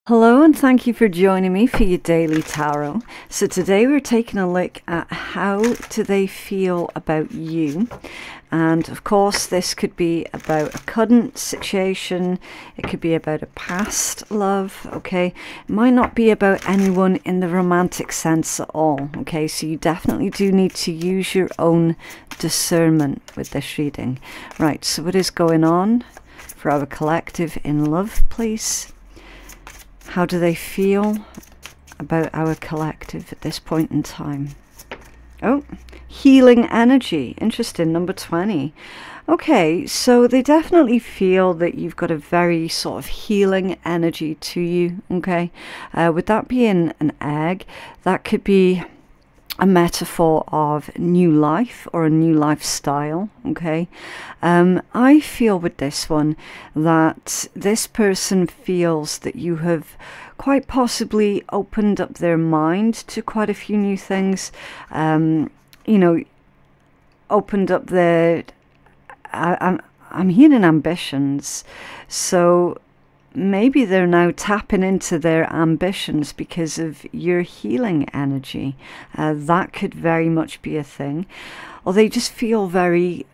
Hello and thank you for joining me for your daily tarot. So today we're taking a look at how do they feel about you. And of course this could be about a current situation, it could be about a past love, okay? It might not be about anyone in the romantic sense at all, okay? So you definitely do need to use your own discernment with this reading. Right, so what is going on for our collective in love, please? How do they feel about our collective at this point in time? Oh, healing energy. Interesting, number 20. Okay, so they definitely feel that you've got a very sort of healing energy to you, okay? With that being an egg, that could be a metaphor of new life or a new lifestyle, okay? I feel with this one that this person feels that you have quite possibly opened up their mind to quite a few new things, you know, opened up their, I'm hearing ambitions, so maybe they're now tapping into their ambitions because of your healing energy. That could very much be a thing. Or they just feel very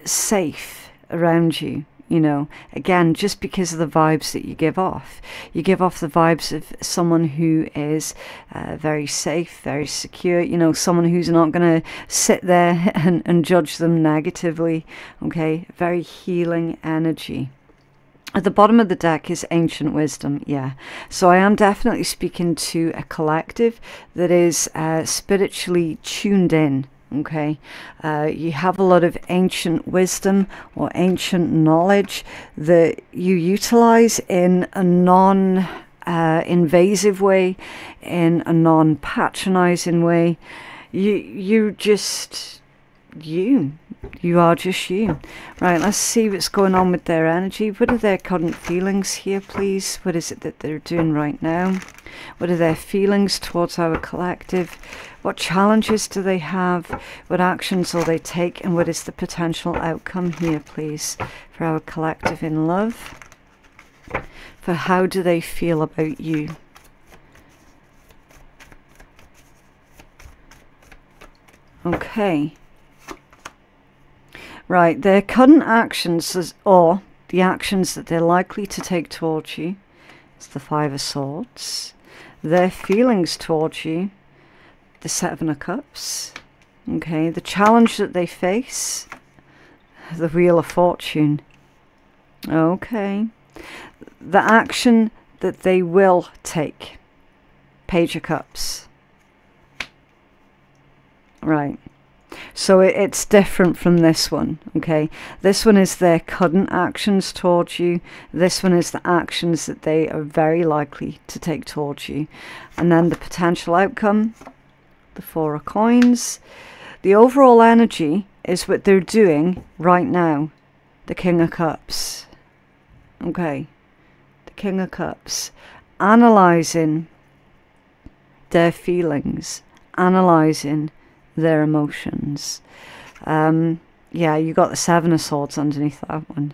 safe around you, you know, again, just because of the vibes that you give off. You give off the vibes of someone who is very safe, very secure, you know, someone who's not going to sit there and judge them negatively, okay? Very healing energy. At the bottom of the deck is ancient wisdom, yeah. So I am definitely speaking to a collective that is spiritually tuned in, okay. You have a lot of ancient wisdom or ancient knowledge that you utilize in a non-invasive way, in a non-patronizing way. You are just you. Right, let's see what's going on with their energy. What are their current feelings here, please? What is it that they're doing right now? What are their feelings towards our collective? What challenges do they have? What actions will they take? And what is the potential outcome here, please, for our collective in love? For how do they feel about you? Okay. Right, their current actions, or the actions that they're likely to take towards you, is the Five of Swords. Their feelings towards you, the Seven of Cups. Okay, the challenge that they face, the Wheel of Fortune. Okay, the action that they will take, Page of Cups. Right. So it's different from this one, okay? This one is their current actions towards you. This one is the actions that they are very likely to take towards you. And then the potential outcome, the Four of Coins. The overall energy is what they're doing right now, the King of Cups. Okay, the King of Cups. Analysing their feelings, analysing their emotions. Yeah, you got the Seven of Swords underneath that one.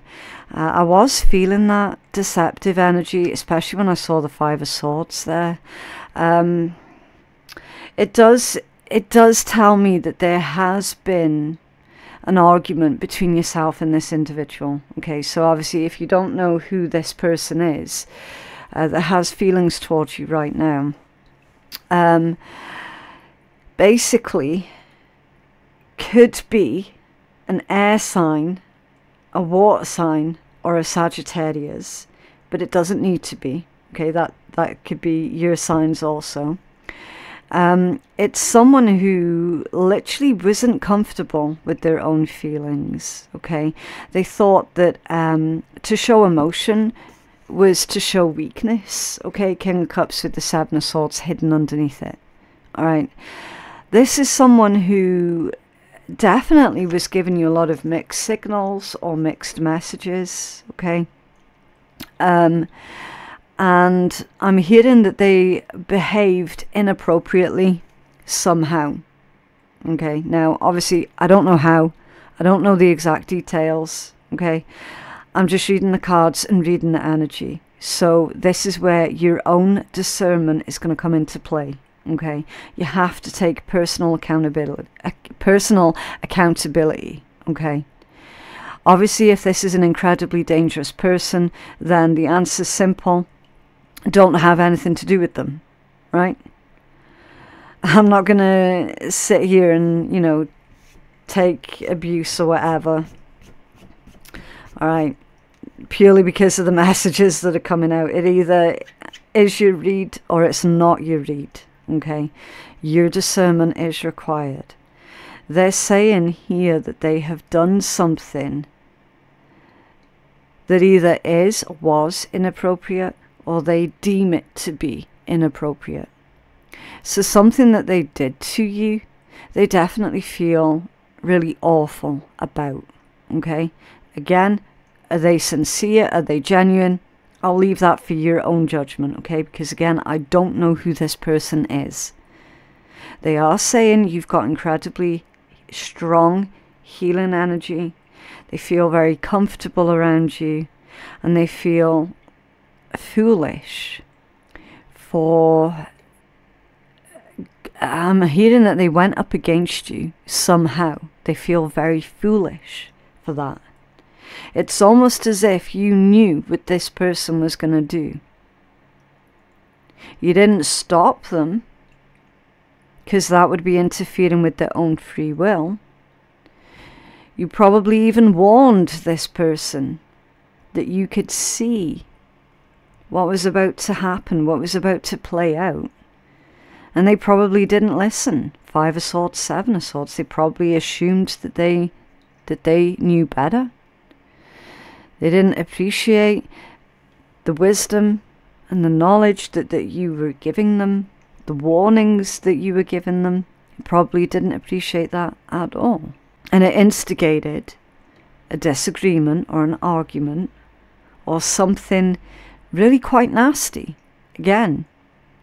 I was feeling that deceptive energy, especially when I saw the Five of Swords there. It does tell me that there has been an argument between yourself and this individual. Okay, so obviously if you don't know who this person is that has feelings towards you right now, basically could be an air sign, a water sign, or a Sagittarius, but it doesn't need to be. Okay, that could be your signs also. It's someone who literally wasn't comfortable with their own feelings. Okay, they thought that to show emotion was to show weakness. Okay, King of Cups with the Seven of Swords hidden underneath it. All right. This is someone who definitely was giving you a lot of mixed signals or mixed messages, okay? And I'm hearing that they behaved inappropriately somehow, okay? Now, obviously, I don't know how. I don't know the exact details, okay? I'm just reading the cards and reading the energy, So this is where your own discernment is going to come into play. Okay, you have to take personal accountability. Okay, obviously, if this is an incredibly dangerous person, then the answer's simple: don't have anything to do with them. Right? I'm not going to sit here and, you know, take abuse or whatever. All right, purely because of the messages that are coming out. It either is your read or it's not your read. Okay, your discernment is required. They're saying here that they have done something that either is or was inappropriate, or they deem it to be inappropriate. So something that they did to you, they definitely feel really awful about. Okay, again, are they sincere? Are they genuine? I'll leave that for your own judgment, okay? Because again, I don't know who this person is. They are saying you've got incredibly strong healing energy. They feel very comfortable around you, and they feel foolish for... I'm hearing that they went up against you somehow. They feel very foolish for that. It's almost as if you knew what this person was going to do. You didn't stop them, because that would be interfering with their own free will. You probably even warned this person that you could see what was about to happen, what was about to play out. And they probably didn't listen. 5 of Swords, 7 of Swords. They probably assumed that they knew better. They didn't appreciate the wisdom and the knowledge that you were giving them, the warnings that you were giving them. They probably didn't appreciate that at all. And it instigated a disagreement or an argument or something really quite nasty. Again,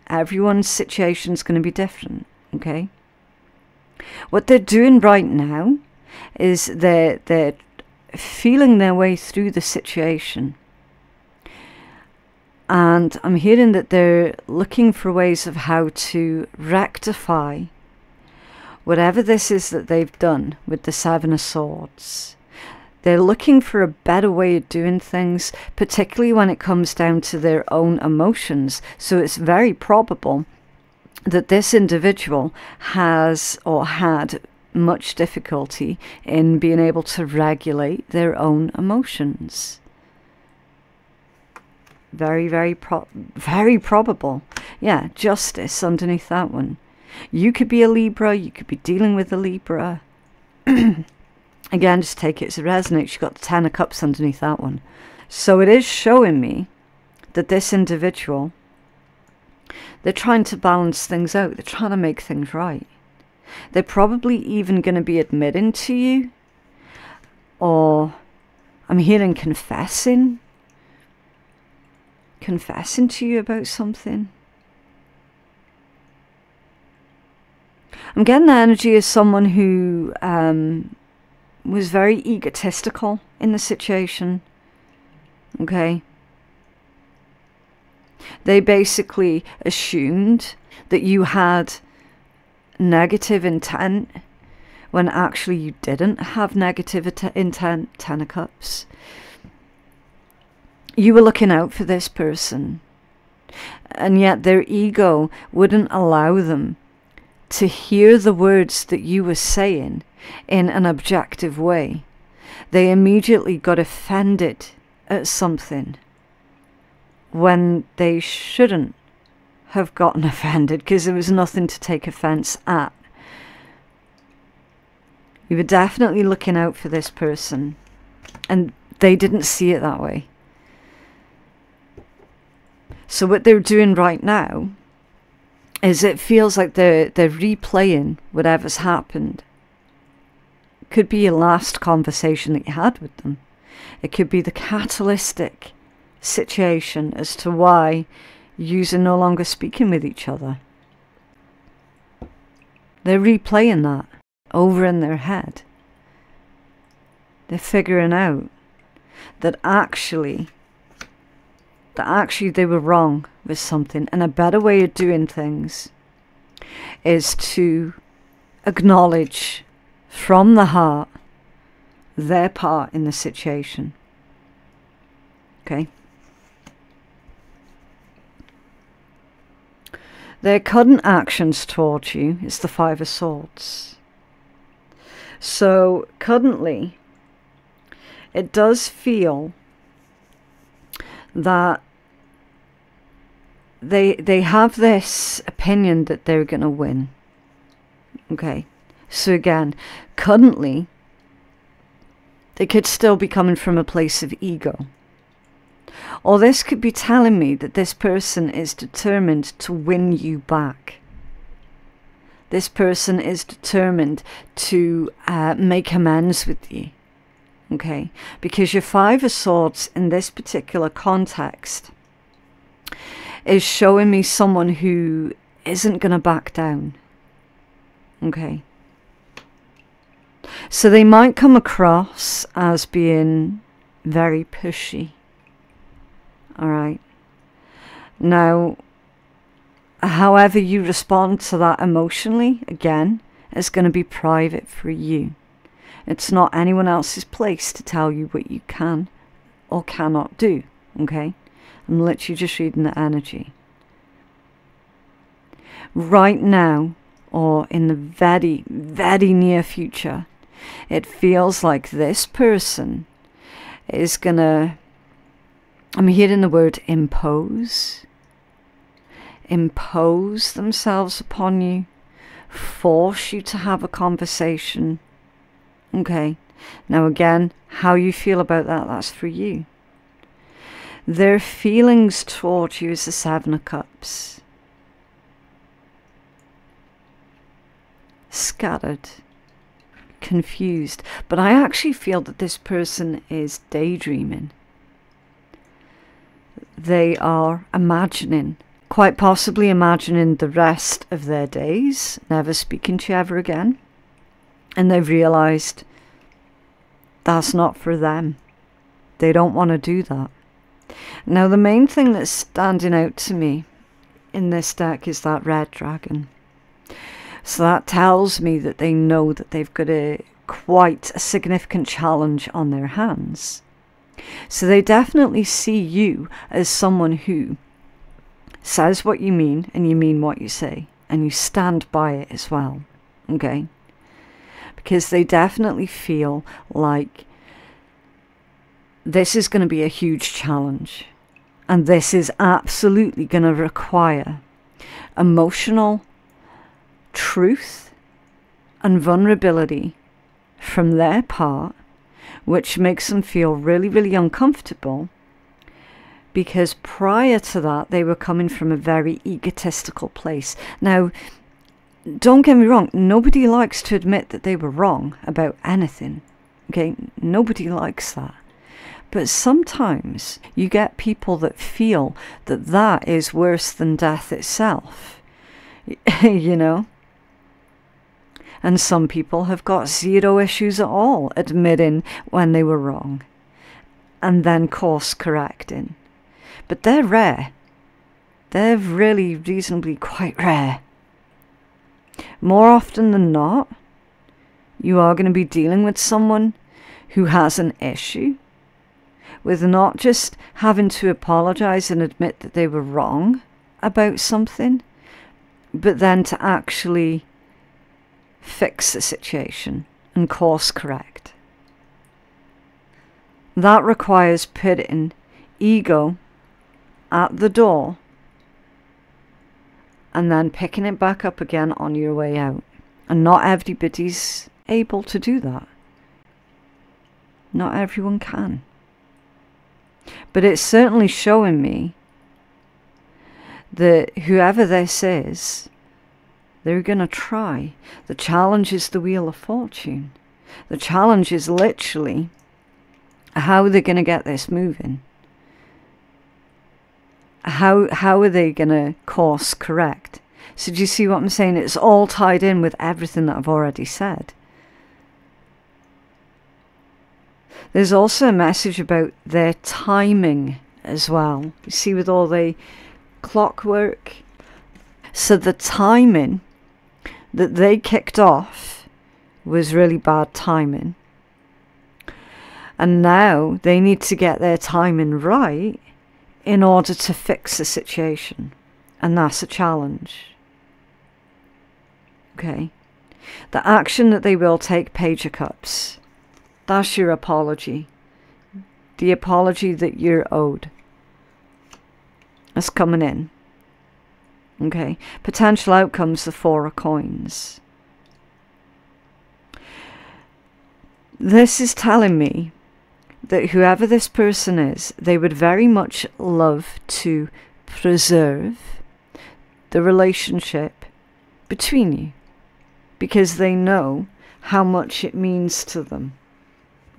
everyone's situation is going to be different, okay? What they're doing right now is they're feeling their way through the situation. And I'm hearing that they're looking for ways of how to rectify whatever this is that they've done with the 7 of Swords. They're looking for a better way of doing things, particularly when it comes down to their own emotions. So it's very probable that this individual has or had much difficulty in being able to regulate their own emotions. Very, very probable. Yeah, justice underneath that one. You could be a Libra, you could be dealing with a Libra. Again, just take it as it resonates. You've got the 10 of Cups underneath that one. So it is showing me that this individual, they're trying to balance things out. They're trying to make things right. They're probably even going to be admitting to you, or I'm hearing confessing to you about something. I'm getting the energy as someone who was very egotistical in the situation. Okay. They basically assumed that you had negative intent when actually you didn't have negative intent. 10 of Cups. You were looking out for this person, and yet their ego wouldn't allow them to hear the words that you were saying in an objective way. They immediately got offended at something when they shouldn't have gotten offended, because there was nothing to take offense at. You were definitely looking out for this person, and they didn't see it that way. So what they're doing right now is it feels like they're replaying whatever's happened. It could be your last conversation that you had with them. It could be the catalytic situation as to why you are no longer speaking with each other. They're replaying that over in their head. They're figuring out that actually that actually they were wrong with something. And a better way of doing things is to acknowledge from the heart their part in the situation. Okay? Their current actions towards you is the Five of Swords. So currently, it does feel that they have this opinion that they're going to win. Okay? So again, currently, they could still be coming from a place of ego. Or this could be telling me that this person is determined to win you back. This person is determined to make amends with you. Okay? Because your Five of Swords in this particular context is showing me someone who isn't going to back down. Okay? So they might come across as being very pushy. Alright. Now, however you respond to that emotionally, again, is going to be private for you. It's not anyone else's place to tell you what you can or cannot do. Okay? I'm literally just reading the energy. Right now, or in the very, very near future, it feels like this person is going to, I'm hearing the word impose themselves upon you, force you to have a conversation. Okay, now again, how you feel about that, that's for you. Their feelings towards you is the Seven of Cups. Scattered, confused, but I actually feel that this person is daydreaming. They are imagining, quite possibly imagining the rest of their days, never speaking to you ever again. And they've realised that's not for them. They don't want to do that. Now, the main thing that's standing out to me in this deck is that red dragon. So that tells me that they know that they've got quite a significant challenge on their hands. So they definitely see you as someone who says what you mean and you mean what you say. And you stand by it as well. Okay? Because they definitely feel like this is going to be a huge challenge. And this is absolutely going to require emotional truth and vulnerability from their part, which makes them feel really, really uncomfortable, because prior to that, they were coming from a very egotistical place. Now, don't get me wrong, nobody likes to admit that they were wrong about anything. Okay, nobody likes that. But sometimes you get people that feel that that is worse than death itself. You know? And some people have got zero issues at all admitting when they were wrong and then course correcting. But they're rare. They're really reasonably quite rare. More often than not, you are going to be dealing with someone who has an issue with not just having to apologize and admit that they were wrong about something, but then to actually fix the situation and course correct. That requires putting ego at the door and then picking it back up again on your way out. And not everybody's able to do that. Not everyone can. But it's certainly showing me that whoever this is, they're going to try. The challenge is the Wheel of Fortune. The challenge is literally how they're going to get this moving. How are they going to course correct? So do you see what I'm saying? It's all tied in with everything that I've already said. There's also a message about their timing as well. You see, with all the clockwork. So the timing that they kicked off was really bad timing. And now they need to get their timing right in order to fix the situation. And that's a challenge. Okay. The action that they will take, Page of Cups. That's your apology. The apology that you're owed. That's coming in. Okay. Potential outcomes, the Four of Coins. This is telling me that whoever this person is, they would very much love to preserve the relationship between you, because they know how much it means to them.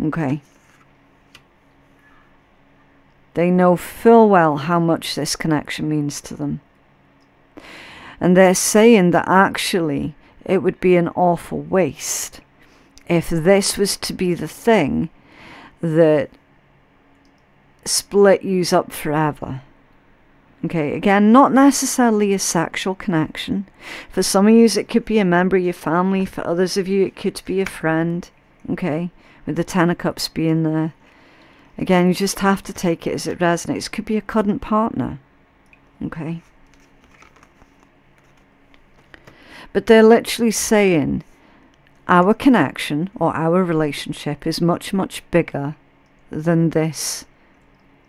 Okay. They know full well how much this connection means to them. And they're saying that actually it would be an awful waste if this was to be the thing that split yous up forever. Okay, again, not necessarily a sexual connection. For some of you, it could be a member of your family. For others of you, it could be a friend. Okay, with the Ten of Cups being there. Again, you just have to take it as it resonates. It could be a current partner. Okay. But they're literally saying our connection or our relationship is much, much bigger than this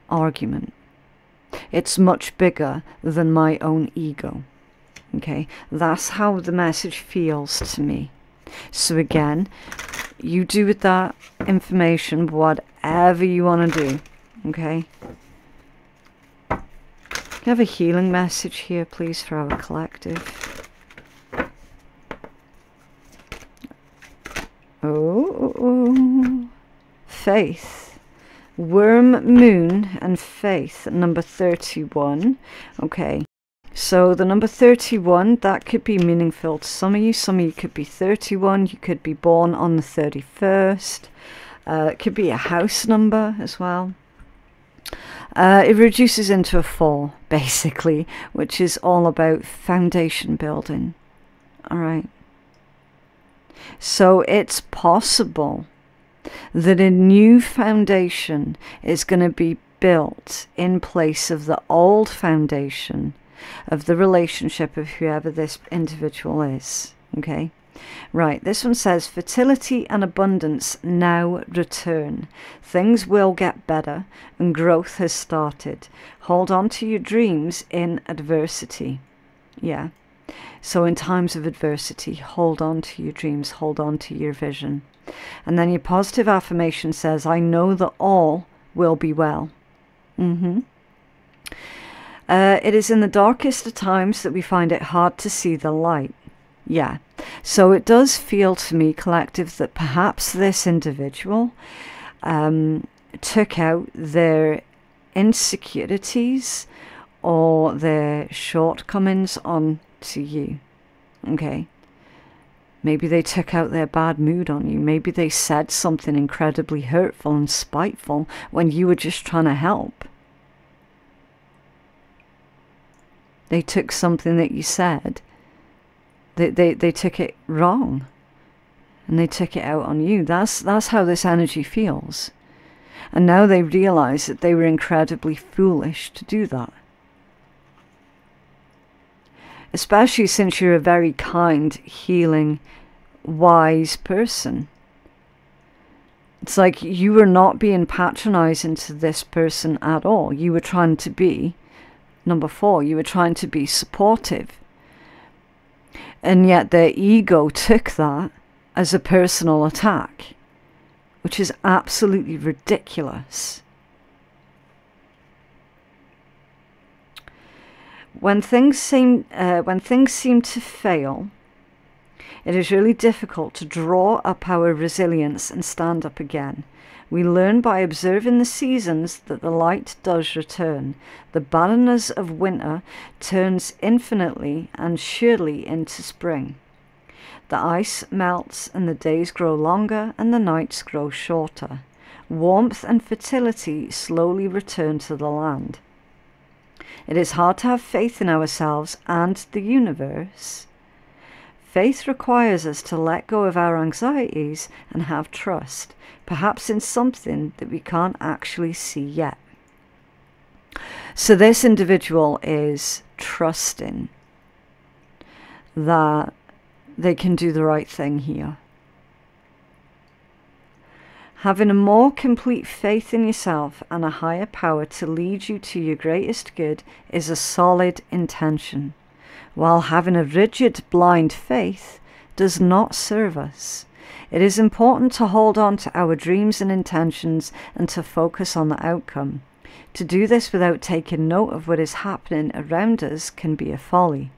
argument. It's much bigger than my own ego. Okay, that's how the message feels to me. So again, you do with that information whatever you want to do. Okay. Can I have a healing message here, please, for our collective? Oh, faith. Worm, moon, and faith, number 31. Okay, so the number 31, that could be meaningful to some of you. Some of you could be 31. You could be born on the 31st. It could be a house number as well. It reduces into a 4, basically, which is all about foundation building. All right. So it's possible that a new foundation is going to be built in place of the old foundation of the relationship of whoever this individual is. Okay, right, this one says fertility and abundance now return. Things will get better and growth has started. Hold on to your dreams in adversity. Yeah, so in times of adversity, hold on to your dreams, hold on to your vision. And then your positive affirmation says, I know that all will be well. It is in the darkest of times that we find it hard to see the light. Yeah. So it does feel to me, collective, that perhaps this individual took out their insecurities or their shortcomings onto you. Okay. Maybe they took out their bad mood on you. Maybe they said something incredibly hurtful and spiteful when you were just trying to help. They took something that you said. They took it wrong. And they took it out on you. That's how this energy feels. And now they realize that they were incredibly foolish to do that. Especially since you're a very kind, healing, wise person. It's like you were not being patronizing to this person at all. You were trying to be, number 4, you were trying to be supportive. And yet their ego took that as a personal attack, which is absolutely ridiculous. When things seem to fail, it is really difficult to draw up our resilience and stand up again. We learn by observing the seasons that the light does return. The barrenness of winter turns infinitely and surely into spring. The ice melts and the days grow longer and the nights grow shorter. Warmth and fertility slowly return to the land. It is hard to have faith in ourselves and the universe. Faith requires us to let go of our anxieties and have trust, perhaps in something that we can't actually see yet. So this individual is trusting that they can do the right thing here. Having a more complete faith in yourself and a higher power to lead you to your greatest good is a solid intention, while having a rigid, blind faith does not serve us. It is important to hold on to our dreams and intentions and to focus on the outcome. To do this without taking note of what is happening around us can be a folly.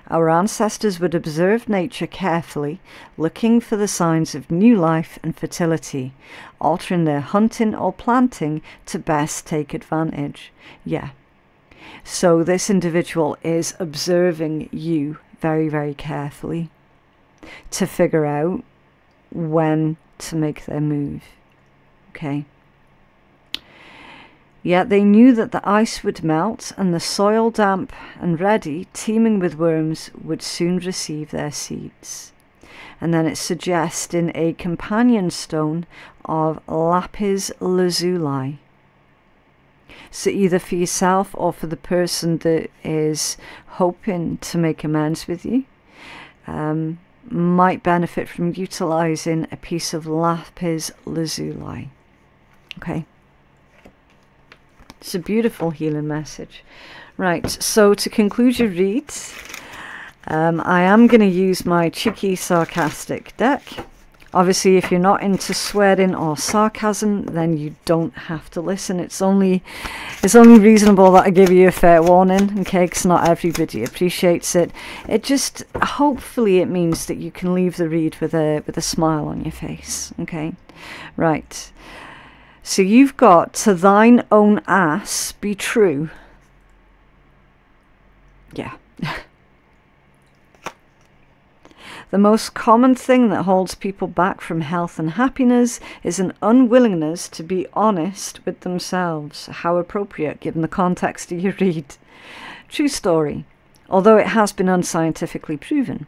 Our ancestors would observe nature carefully, looking for the signs of new life and fertility, altering their hunting or planting to best take advantage. Yeah. So this individual is observing you very, very carefully to figure out when to make their move. Okay. Yet they knew that the ice would melt and the soil damp and ready, teeming with worms, would soon receive their seeds. And then it's suggesting a companion stone of lapis lazuli. So either for yourself or for the person that is hoping to make amends with you, might benefit from utilizing a piece of lapis lazuli. Okay. It's a beautiful healing message. Right, so to conclude your read, I am going to use my cheeky sarcastic deck. Obviously, if you're not into swearing or sarcasm, then you don't have to listen. It's only reasonable that I give you a fair warning, okay, because not everybody appreciates it. It just, hopefully it means that you can leave the read with a smile on your face, okay? Right. So you've got to thine own ass be true. Yeah. The most common thing that holds people back from health and happiness is an unwillingness to be honest with themselves. How appropriate given the context of your read. True story, although it has been unscientifically proven.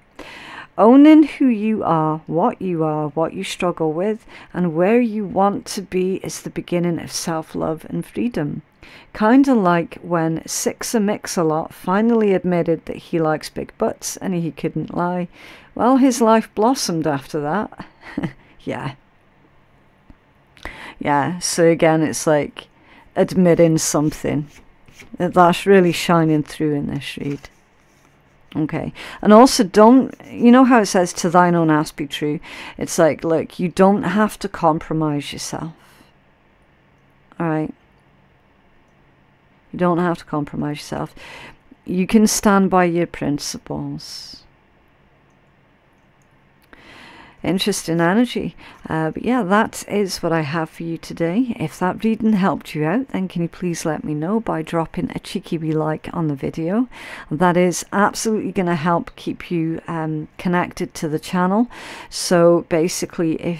Owning who you are, what you struggle with, and where you want to be is the beginning of self-love and freedom. Kinda like when Sixer Mix-a-Lot finally admitted that he likes big butts and he couldn't lie. Well, his life blossomed after that. Yeah. Yeah, so again, it's like admitting something. That's really shining through in this read. Okay, and also don't, you know how it says to thine own ass be true? It's like, look, you don't have to compromise yourself. Alright? You don't have to compromise yourself. You can stand by your principles. Interesting energy. But yeah, that is what I have for you today. If that reading helped you out, then can you please let me know by dropping a cheeky wee like on the video. That is absolutely going to help keep you connected to the channel. So basically,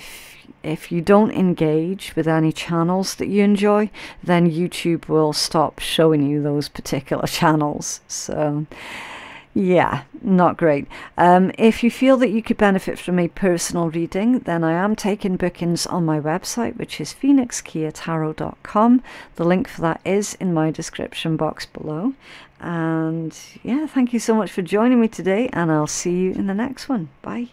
if you don't engage with any channels that you enjoy, then YouTube will stop showing you those particular channels. So yeah, not great. If you feel that you could benefit from a personal reading, then I am taking bookings on my website, which is phoenixkeiatarot.com. The link for that is in my description box below. And yeah, thank you so much for joining me today, and I'll see you in the next one. Bye.